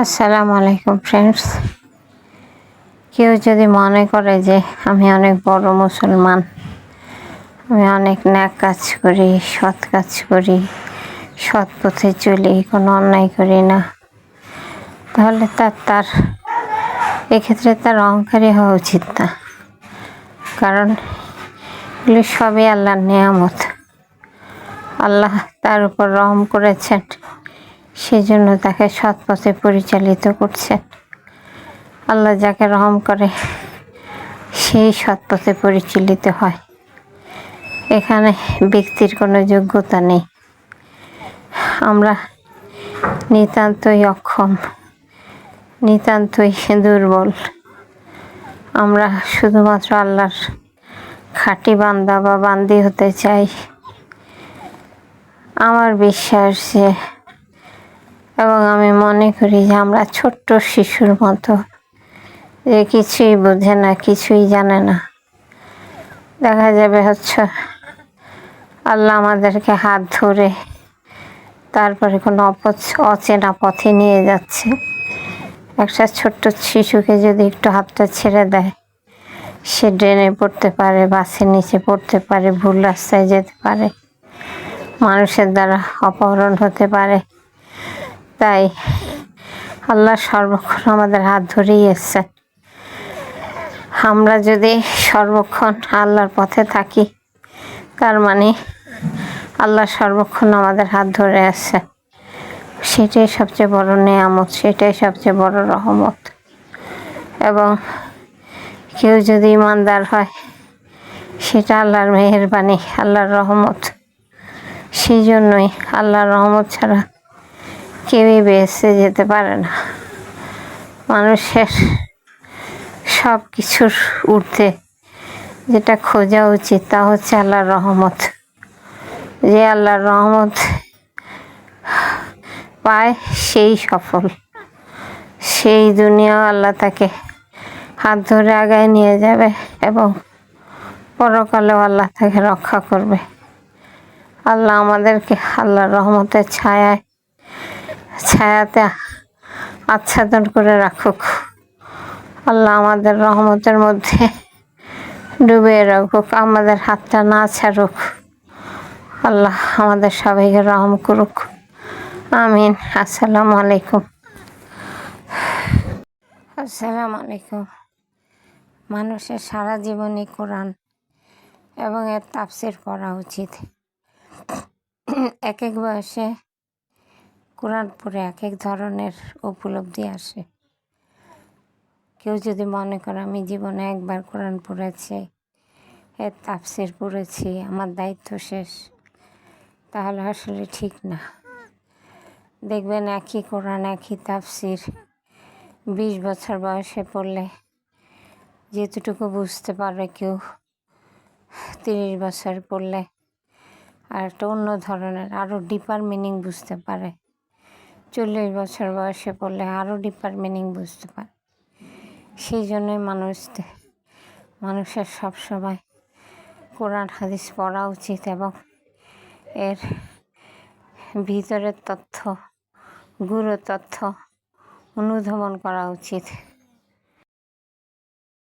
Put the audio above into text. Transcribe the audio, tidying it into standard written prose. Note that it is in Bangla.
আসসালামু আলাইকুম ফ্রেন্ডস। কেউ যদি মনে করে যে আমি অনেক বড় মুসলমান, আমি অনেক ন্যাক কাজ করি, সৎ কাজ করি, সৎ পথে চলি, কোনো অন্যায় করি না, তাহলে তার এক্ষেত্রে তার অহংকারী হওয়া উচিত না। কারণ এগুলো সবই আল্লাহর নেয়ামত। আল্লাহ তার উপর রহম করেছেন, সেজন্য তাকে সৎ পথে পরিচালিত করছেন। আল্লাহ যাকে রহম করে সেই সৎ পথে পরিচালিত হয়। এখানে ব্যক্তির কোনো যোগ্যতা নেই। আমরা নিতান্তই অক্ষম, নিতান্তই দুর্বল। আমরা শুধুমাত্র আল্লাহর খাঁটি বান্দা বা বান্দি হতে চাই। আমার বিশ্বাস যে এবং আমি মনে করি যে আমরা ছোট্ট শিশুর মতো, যে কিছুই বোঝে না, কিছুই জানে না। দেখা যাবে আল্লাহ আমাদেরকে হাত ধরে তারপরে কোনো অচেনা পথে নিয়ে যাচ্ছে। একটা ছোট্ট শিশুকে যদি একটু হাতটা ছেড়ে দেয়, সে ড্রেনে পড়তে পারে, বাসের নিচে পড়তে পারে, ভুল রাস্তায় যেতে পারে, মানুষের দ্বারা অপহরণ হতে পারে। তাই আল্লাহ সর্বক্ষণ আমাদের হাত ধরেই এসছেন। আমরা যদি সর্বক্ষণ আল্লাহর পথে থাকি, তার মানে আল্লাহ সর্বক্ষণ আমাদের হাত ধরে আসছে। সেটাই সবচেয়ে বড় নেয়ামত, সেটাই সবচেয়ে বড় রহমত। এবং কেউ যদি ইমানদার হয়, সেটা আল্লাহর মেহেরবানি, আল্লাহর রহমত। সেই জন্যই আল্লাহর রহমত ছাড়া কেউই বেঁচে যেতে পারে না। মানুষের সব কিছুর ঊর্ধ্বে যেটা খোঁজা উচিত তা হচ্ছে আল্লাহর রহমত। যে আল্লাহর রহমত পায় সেই সফল। সেই দুনিয়াও আল্লাহ তাকে হাত ধরে আগায় নিয়ে যাবে এবং পরকালেও আল্লাহ তাকে রক্ষা করবে। আল্লাহ আমাদেরকে আল্লাহর রহমতের ছায়াতে আচ্ছাদন করে রাখুক। আল্লাহ আমাদের রহমতের মধ্যে ডুবিয়ে রাখুক, আমাদের হাতটা না ছাড়ুক। আল্লাহ আমাদের সবাইকে রহম করুক, আমিন। আসসালামু আলাইকুম। আসসালামু আলাইকুম। মানুষের সারা জীবনই কোরআন এবং এর তাফসীর পড়া উচিত। এক এক বয়সে কোরআন পড়ে এক এক ধরনের উপলব্ধি আসে। কেউ যদি মনে করে আমি জীবনে একবার কোরআন পড়েছি, এর তাফসীর পড়েছি, আমার দায়িত্ব শেষ, তাহলে আসলে ঠিক না। দেখবেন একই কোরআন, একই তাফসীর 20 বছর বয়সে পড়লে যেতটুকু বুঝতে পারে কেউ 30 বছর পড়লে আর একটা অন্য ধরনের আরও ডিপার মিনিং বুঝতে পারে। 40 বছর বয়সে পড়লে আরও ডিপার মিনিং বুঝতে পারে। সেই জন্যই মানুষের সবসময় কোরআন হাদিস পড়া উচিত এবং এর ভিতরের তথ্য, গূঢ় তথ্য অনুধাবন করা উচিত।